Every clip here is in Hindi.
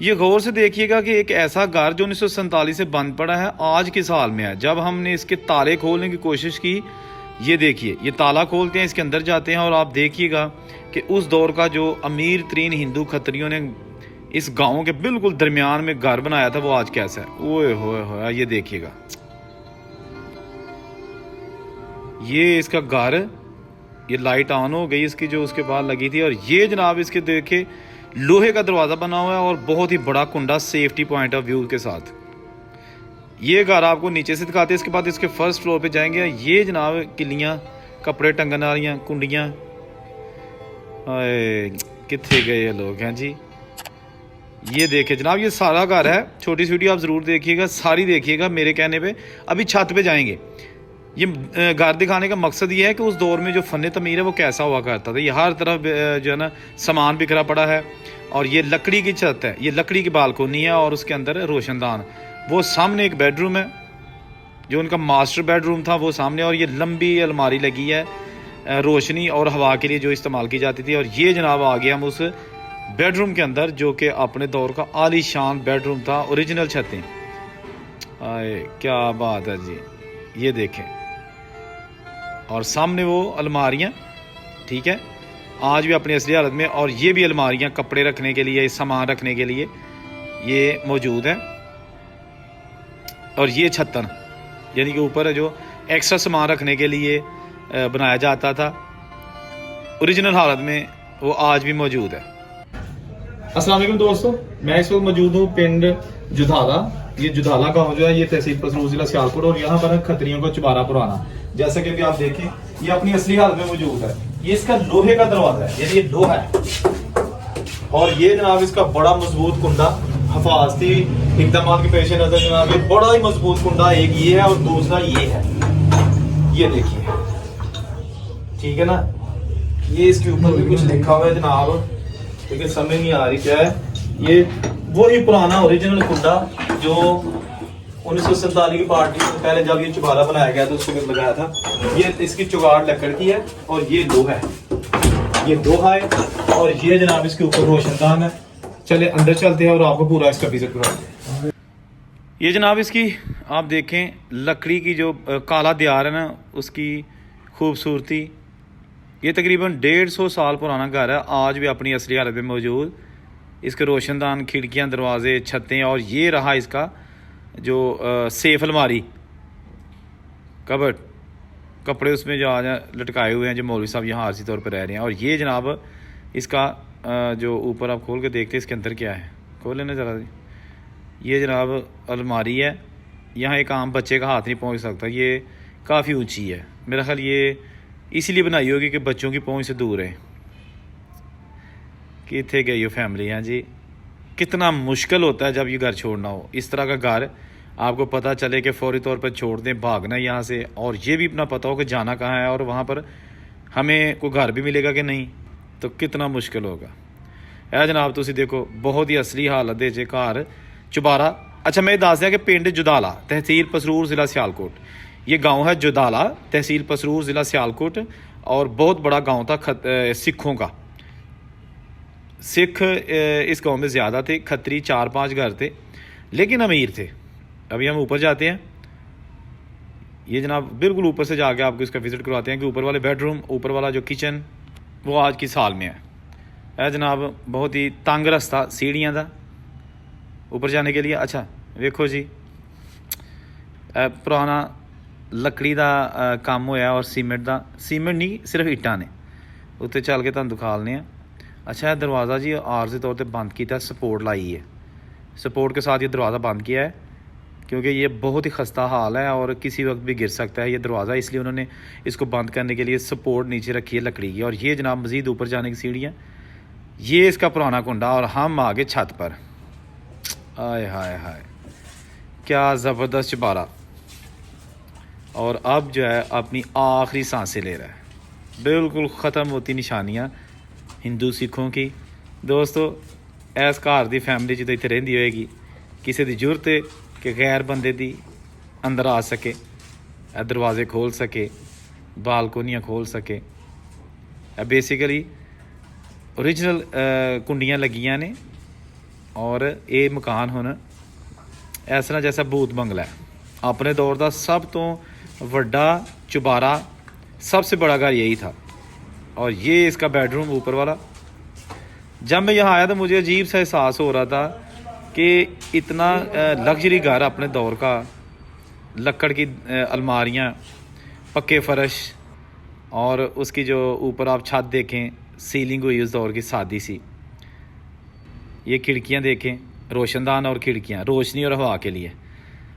ये गौर से देखिएगा कि एक ऐसा घर जो 1947 से बंद पड़ा है आज के साल में है। जब हमने इसके ताले खोलने की कोशिश की, ये देखिए, ये ताला खोलते हैं, इसके अंदर जाते हैं और आप देखिएगा कि उस दौर का जो अमीर तरीन हिंदू खत्रियों ने इस गांव के बिल्कुल दरमियान में घर बनाया था वो आज कैसा है। ओए होए, ये देखिएगा, ये इसका घर, ये लाइट ऑन हो गई इसकी जो उसके बाद लगी थी, और ये जनाब इसके देखे लोहे का दरवाज़ा बना हुआ है और बहुत ही बड़ा कुंडा सेफ्टी पॉइंट ऑफ व्यू के साथ। ये घर आपको नीचे से दिखाते हैं। इसके बाद इसके फर्स्ट फ्लोर पे जाएंगे। ये जनाब किलियाँ, कपड़े टंगन वालियाँ कुंडियाँ, कितने गए ये लोग हैं जी। ये देखिए जनाब, ये सारा घर है। छोटी छोटी आप ज़रूर देखिएगा, सारी देखिएगा मेरे कहने पे। अभी छत पे जाएंगे। ये घर दिखाने का मकसद ये है कि उस दौर में जो फ़न तमीर है वो कैसा हुआ करता था। ये हर तरफ जो है ना सामान बिखरा पड़ा है, और ये लकड़ी की छत है, ये लकड़ी की बालकोनी है और उसके अंदर रोशनदान। वो सामने एक बेडरूम है जो उनका मास्टर बेडरूम था, वो सामने, और ये लंबी अलमारी लगी है रोशनी और हवा के लिए जो इस्तेमाल की जाती थी। और ये जनाब आ गए हम उस बेडरूम के अंदर जो कि अपने दौर का आलीशान बेडरूम था, ओरिजिनल छतें। आए क्या बात है जी, ये देखें। और सामने वो अलमारियाँ, ठीक है, आज भी अपनी असली हालत में। और ये भी अलमारियाँ कपड़े रखने के लिए, सामान रखने के लिए ये मौजूद है। और ये छत्तन यानी कि ऊपर है जो एक्स्ट्रा सामान रखने के लिए बनाया जाता था, ओरिजिनल हालत में वो आज भी मौजूद है। अस्सलाम वालेकुम दोस्तों, मैं इस वक्त मौजूद हूँ पिंड जुधाला। ये जुधाला गांव जो है ये तहसील पसरूर जिला सियालकोट, और यहाँ पर है खत्रियों का चुबारा पुराना। जैसा कि अभी आप देखें ये अपनी असली हालत में मौजूद है। ये इसका लोहे का दरवाजा है, यानी ये लोहा है। और ये जनाब इसका बड़ा मजबूत कुंडा, हिफाजती इकदाम के पेश नजर जनाब ये बड़ा ही मजबूत कुंडा एक ये है और दूसरा ये है। ये देखिए, ठीक है ना। ये इसके ऊपर भी कुछ लिखा हुआ है जनाब, लेकिन समझ नहीं आ रही क्या है। ये वही पुराना ओरिजिनल कुंडा जो 1947 की पार्टी से पहले जब ये चुबारा बनाया गया था उसको लगाया था। ये इसकी चुगाड़ लकड़ की है और ये लोहा है, ये लोहा है। और ये जनाब इसके ऊपर रोशनदान है। चले अंदर चलते हैं और आपको पूरा इसका विजिट करवाते हैं। ये जनाब इसकी आप देखें लकड़ी की जो काला दीवार है ना, उसकी खूबसूरती। ये तकरीबन 150 साल पुराना घर है, आज भी अपनी असली हालत में मौजूद। इसके रोशनदान, खिड़कियाँ, दरवाजे, छतें, और ये रहा इसका जो सेफ अलमारी, कबर्ड, कपड़े उसमें जो आज लटकाए हुए हैं जो मौलवी साहब यहाँ आरसी तौर पर रह रहे हैं। और ये जनाब इसका जो ऊपर आप खोल के देखते हैं इसके अंदर क्या है, खोल लेना ज़रा। ये जनाब अलमारी है, यहाँ एक आम बच्चे का हाथ नहीं पहुँच सकता। ये काफ़ी ऊंची है, मेरा ख्याल ये इसीलिए बनाई होगी कि बच्चों की पहुँच से दूर है। कितने गई हो फैमिली हैं जी। कितना मुश्किल होता है जब ये घर छोड़ना हो। इस तरह का घर आपको पता चले कि फौरी तौर पर छोड़ दें, भागना यहाँ से, और ये भी अपना पता हो कि जाना कहाँ है और वहाँ पर हमें कोई घर भी मिलेगा कि नहीं, तो कितना मुश्किल होगा। है जनाब, तुसी देखो बहुत ही असली हालत है जे घर चुबारा। अच्छा मैं दस दिया कि पिंड जुदाला, तहसील पसरूर ज़िला सियालकोट। ये गांव है जुदाला, तहसील पसरूर ज़िला सियालकोट, और बहुत बड़ा गांव था सिखों का। सिख इस गांव में ज़्यादा थे, खत्री 4-5 घर थे, लेकिन अमीर थे। अभी हम ऊपर जाते हैं। ये जनाब बिल्कुल ऊपर से जाके आपको इसका विज़िट करवाते हैं कि ऊपर वाले बेडरूम, ऊपर वाला जो किचन वो आज की साल में है जनाब। बहुत ही तंग रास्ता सीढ़ियाँ का ऊपर जाने के लिए। अच्छा वेखो जी, पुराना लकड़ी का काम होया और सीमेंट का, सीमेंट नहीं सिर्फ ईटां ने। उत्ते चल के तुहानूं दिखा लने। अच्छा दरवाज़ा जी आरजी तौर पर बंद किया, सपोर्ट लाई है, सपोर्ट के साथ ये दरवाज़ा बंद किया है क्योंकि ये बहुत ही खस्ता हाल है और किसी वक्त भी गिर सकता है ये दरवाज़ा, इसलिए उन्होंने इसको बंद करने के लिए सपोर्ट नीचे रखी है लकड़ी की। और ये जनाब मज़ीद ऊपर जाने की सीढ़ियाँ, ये इसका पुराना कुंडा, और हम आगे छत पर। आय हाय हाय क्या ज़बरदस्त चुबारा। और अब जो है अपनी आखिरी सांसें ले रहा है। बिल्कुल ख़त्म होती निशानियाँ हिंदू सिखों की। दोस्तों इस घर की फैमिली जो इतने रही होएगी, किसी की जरूरत है कि गैर बंदे दी अंदर आ सके, दरवाजे खोल सके, बालकोनियाँ खोल सके। बेसिकली ओरिजिनल कुंडियाँ लगियां ने और ये मकान हुण इस तरह जैसा भूत बंगला है। अपने दौर का सब तो वड्डा चुबारा, सबसे बड़ा घर यही था। और ये इसका बेडरूम ऊपर वाला। जब मैं यहाँ आया तो मुझे अजीब सा एहसास हो रहा था कि इतना लग्जरी घर अपने दौर का, लकड़ की अलमारियाँ, पक्के फर्श, और उसकी जो ऊपर आप छत देखें सीलिंग हुई उस दौर की सादी सी। ये खिड़कियाँ देखें, रोशनदान और खिड़कियाँ रोशनी और हवा के लिए।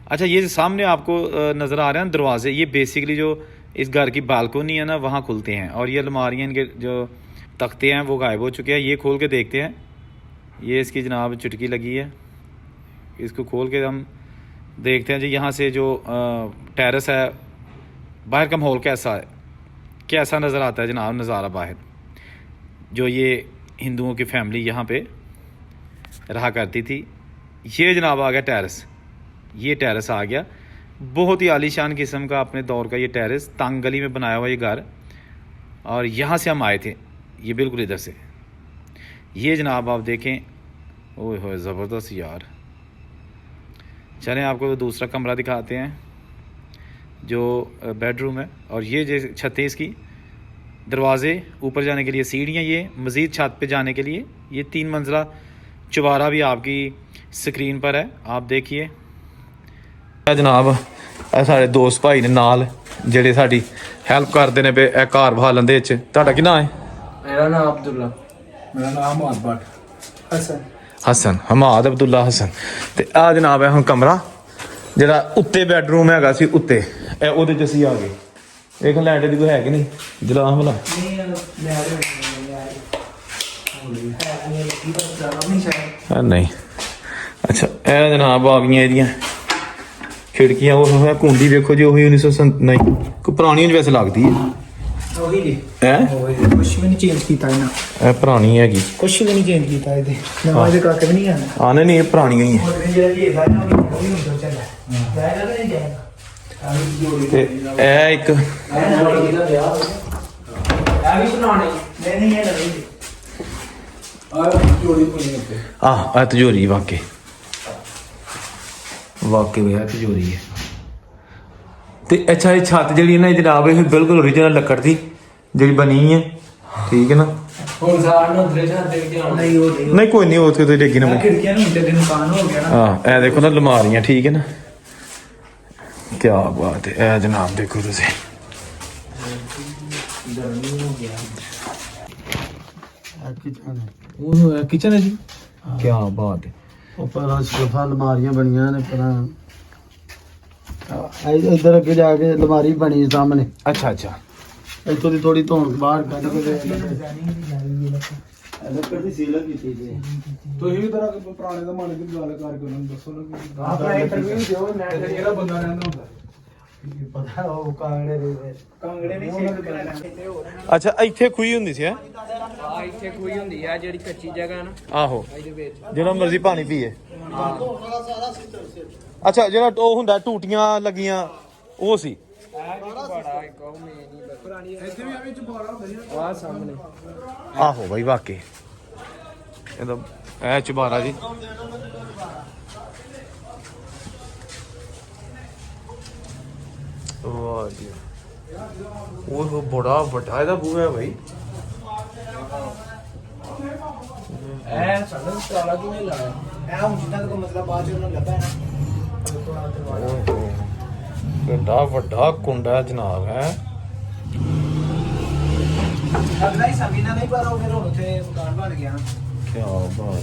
अच्छा, ये सामने आपको नज़र आ रहे हैं दरवाजे, ये बेसिकली जो इस घर की बालकोनी है ना वहाँ खुलते हैं। और ये अलमारियाँ, इनके जो तख्ते हैं वो गायब हो चुके हैं। ये खोल के देखते हैं, ये इसकी जनाब चुटकी लगी है, इसको खोल के हम देखते हैं जी। यहाँ से जो टेरेस है, बाहर का माहौल कैसा है, कैसा नज़र आता है जनाब नज़ारा बाहर। जो ये हिंदुओं की फैमिली यहाँ पे रहा करती थी। ये जनाब आ गया टेरेस, ये टेरेस आ गया, बहुत ही आलीशान किस्म का अपने दौर का ये टेरेस, तंग गली में बनाया हुआ ये घर। और यहाँ से हम आए थे, ये बिल्कुल इधर से। ये जनाब आप देखें, ओह हो ज़बरदस्त यार। चलें आपको दूसरा कमरा दिखाते हैं जो बेडरूम है। और ये जैसे छत है इसकी, दरवाज़े, ऊपर जाने के लिए सीढ़ियाँ, ये मज़ीद छत पे जाने के लिए ये 3 मंजिला चुबारा भी आपकी स्क्रीन पर है, आप देखिए। जनाब साढ़े दोस्त भाई ने नाल ਜਿਹੜੇ ਸਾਡੀ ਹੈਲਪ ਕਰਦੇ ਨੇ ਇਹ ਘਰ ਬਹਾਲਣ ਦੇ ਵਿੱਚ। ਤੁਹਾਡਾ ਕੀ ਨਾਮ ਹੈ? मेरा नाम अब्दुल्ला। मेरा नाम हमाद भट्ट हसन। ਹਸਨ, ਹਮਾਦ ਅਬਦੁੱਲਾ ਹਸਨ। ਤੇ ਆ ਜਨਾਬ ਹੈ ਹੁਣ ਕਮਰਾ, ਜਿਹੜਾ ਉੱਤੇ ਬੈਡਰੂਮ ਹੈਗਾ ਸੀ ਉੱਤੇ, ਇਹ ਉਹਦੇ 'ਚ ਅਸੀਂ ਆ ਗਏ। ਵੇਖ ਲੈਂਡ ਦੀ ਕੋਈ ਹੈ ਕਿ ਨਹੀਂ ਜਲਾ ਭਲਾ? ਨਹੀਂ। ਅੱਛਾ, ਇਹ ਜਨਾਬ ਆ ਗਈਆਂ ਇਹਦੀਆਂ खिड़कियाँ। वो है कुंडी देखो जी, वही 1900 नहीं कोई पुरानी वैसे लगती है। ਉਹੀ ਜੀ है ਕੁਛ ਵੀ ਨਹੀਂ ਚੇਂਜ ਕੀਤਾ ਇਹਨਾਂ, ਇਹ ਪੁਰਾਣੀ ਹੈਗੀ, ਕੁਛ ਵੀ ਨਹੀਂ ਚੇਂਜ ਕੀਤਾ ਇਹਦੇ ਨਾ, ਇਹਦੇ ਕਾਕੇ ਵੀ ਨਹੀਂ ਆਣਾ। ਆਨੇ ਨਹੀਂ, ਇਹ ਪੁਰਾਣੀਆਂ ਹੀ ਹੈ। ਹੋਰ ਜਿਹੜਾ ਜੀ ਇਹਦਾ ਨਾ ਉਹ ਵੀ ਹੁੰਦਾ ਚੱਲਦਾ ਜਾਏਗਾ ਕਿ ਨਹੀਂ ਜਾਏਗਾ। ਤੇ ਇਹ ਇੱਕ ਇਹਦਾ ਵਿਆਹ ਆ ਵੀ ਬਣਾਉਣੇ ਨਹੀਂ ਇਹ ਨਹੀਂ ਆ ਜੋੜੀ ਕੋਈ ਨਹੀਂ। ਆ ਤਜੋਰੀ ਵਾਕੇ ਹੈ ਤਜੋਰੀ ਹੈ। ਤੇ ਅੱਛਾ, ਇਹ ਛੱਤ ਜਿਹੜੀ ਹੈ ਨਾ ਜਨਾਬ, ਇਹ ਬਿਲਕੁਲ ਓਰੀਜਨਲ ਲੱਕੜ ਦੀ ਜਿਹੜੀ ਬਣੀ ਹੈ, ਠੀਕ ਹੈ ਨਾ। ਹੁਣ ਸਾਰ ਨੂੰ ਦਰੇ ਛੱਤ ਦੇ ਕੇ ਆਉਣਾ ਹੀ ਹੋ ਨਹੀਂ। ਨਹੀਂ ਕੋਈ ਨਹੀਂ, ਉਹ ਤੇ ਡੇਗੀ ਨਾ। ਖਿੜਕੀਆਂ ਨੂੰ ਤੇ ਨੁਕਸਾਨ ਹੋ ਗਿਆ ਨਾ। ਹਾਂ, ਇਹ ਦੇਖੋ ਨਾ ਅਲਮਾਰੀਆਂ, ਠੀਕ ਹੈ ਨਾ। ਕੀ ਬਾਤ ਹੈ। ਇਹ ਜਨਾਬ ਦੇਖੋ ਤੁਸੀਂ, ਉਹ ਕਿਚਨ ਹੈ ਜੀ। ਕੀ ਬਾਤ ਹੈ। ਉੱਪਰ ਸ਼ਲਫਾਂ ਅਲਮਾਰੀਆਂ ਬਣੀਆਂ ਨੇ, ਪਰ ਇੱਧਰ ਅੱਗੇ ਜਾ ਕੇ ਅਲਮਾਰੀ ਬਣੀ ਸਾਹਮਣੇ। ਅੱਛਾ ਅੱਛਾ, ਇੱਥੋਂ ਦੀ ਥੋੜੀ ਧੌਣ ਬਾਹਰ ਕੱਢ ਕੇ ਲੱਕੜ ਦੀ ਸੀਲ ਕੀਤੀ ਜੀ। ਤੁਸੀਂ ਵੀ ਤਰ੍ਹਾਂ ਪੁਰਾਣੇ ਜ਼ਮਾਨੇ ਦੀ ਗੱਲ ਕਰਕੇ ਉਹਨਾਂ ਨੂੰ ਦੱਸੋ ਨਾ ਆਪਣਾ ਇੰਟਰਵਿਊ ਦਿਓ ਨਾ, ਜਿਹੜਾ ਬੰਦਾ ਰਹਿੰਦਾ ਹੁੰਦਾ। ਪਤਾ ਉਹ ਕਾਂਗੜੇ ਨਹੀਂ ਸ਼ੇਕ ਕਰਾਣਾ। ਅੱਛਾ, ਇੱਥੇ ਖੂਹੀ ਹੁੰਦੀ ਸੀ ਹੈ? ਆ ਇੱਥੇ ਕੋਈ ਹੁੰਦੀ ਆ ਜਿਹੜੀ ਕੱਚੀ ਜਗ੍ਹਾ ਨਾ, ਆਹੋ, ਇਹਦੇ ਵਿੱਚ ਜਿਹੜਾ ਮਰਜ਼ੀ ਪਾਣੀ ਪੀਏ। ਅੱਛਾ, ਜਿਹੜਾ ਉਹ ਹੁੰਦਾ ਟੂਟੀਆਂ ਲੱਗੀਆਂ ਉਹ ਸੀ। ਬੜਾ ਇੱਕ ਉਹ ਮੇਨ ਪੁਰਾਣੀ ਇੱਥੇ ਵੀ ਐਵੇਂ ਚੁਬਾਰਾ ਹੁੰਦਾ ਸੀ। ਆ ਸਾਹਮਣੇ ਆਹੋ ਬਾਈ, ਵਾਕਈ ਇਹਦਾ ਇਹ ਚੁਬਾਰਾ ਜੀ। ਵਾਹ ਜੀ, ਉਹ ਬੜਾ ਵੱਡਾ ਇਹਦਾ ਬੂਹਾ ਹੈ ਬਾਈ। ਐ ਸਾਨੂੰ ਤਾਲਾ ਕਿਵੇਂ ਲਾਇਆ? ਐ ਹੁਣ ਜਿੱਦਾਂ ਦਾ ਮਤਲਬ ਬਾਅਦ ਚ ਉਹਨਾਂ ਲੱਭਾ ਨਾ। ਕਿੰਨਾ ਵੱਡਾ ਕੁੰਡਾ ਜਨਾਬ ਹੈ। ਅਗਲਾ ਹੀ ਸਮਝਣਾ ਨਹੀਂ, ਪਰ ਉਹ ਫਿਰ ਹੁਣ ਉੱਥੇ ਮਕਾਨ ਬਣ ਗਿਆ। ਕੀ ਬਾਤ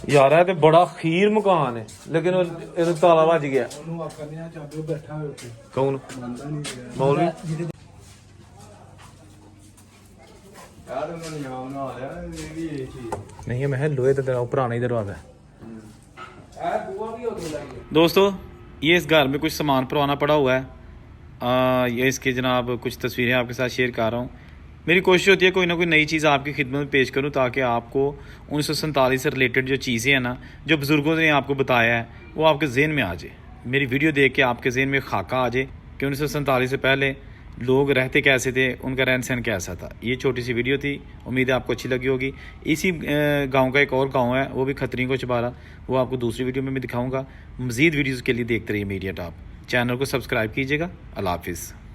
ਯਾਰ, ਇਹ ਤੇ ਬੜਾ ਖੀਰ ਮਕਾਨ ਹੈ, ਲੇਕਿਨ ਇਹਦਾ ਤਾਲਾ ਵੱਜ ਗਿਆ। ਉਹਨੂੰ ਆਖਦੇ ਆ ਚਾਬੇ ਬੈਠਾ ਹੋਇਆ ਉੱਥੇ, ਕੌਣ? ਮੰਨਦਾ ਨਹੀਂ ਗਿਆ। ਮੌਲਵੀ। ਯਾਰ ਉਹਨਾਂ ਨੇ ਨਾਮ ਨਾ ਲਿਆ, ਇਹ ਵੀ ਇਹ ਚੀਜ਼। नहीं मैं लोहे का पुराना ही दरवाज़ा है। ਐ ਬੂਆ ਵੀ ਉਦੋਂ ਲੱਗੀ। दोस्तों, ये इस घर में कुछ सामान पुराना पड़ा हुआ है। ये इसके जनाब कुछ तस्वीरें आपके साथ शेयर कर रहा हूँ। मेरी कोशिश होती है कोई ना कोई नई चीज़ आपकी खिदमत में पेश करूँ, ताकि आपको 1947 से रिलेटेड जो चीज़ें हैं ना, जो बुज़ुर्गों ने आपको बताया है, वो आपके जहन में आ जाए। मेरी वीडियो देख के आपके जहन में खाका आ जाए कि 1947 से पहले लोग रहते कैसे थे, उनका रहन सहन कैसा था। ये छोटी सी वीडियो थी, उम्मीद है आपको अच्छी लगी होगी। इसी गांव का एक और गांव है, वो भी खतरी को चबारा, वो आपको दूसरी वीडियो में मैं दिखाऊंगा। मज़ीद वीडियोज़ के लिए देखते रहिए मीडिया टॉप। चैनल को सब्सक्राइब कीजिएगा। अल्लाह हाफिज़।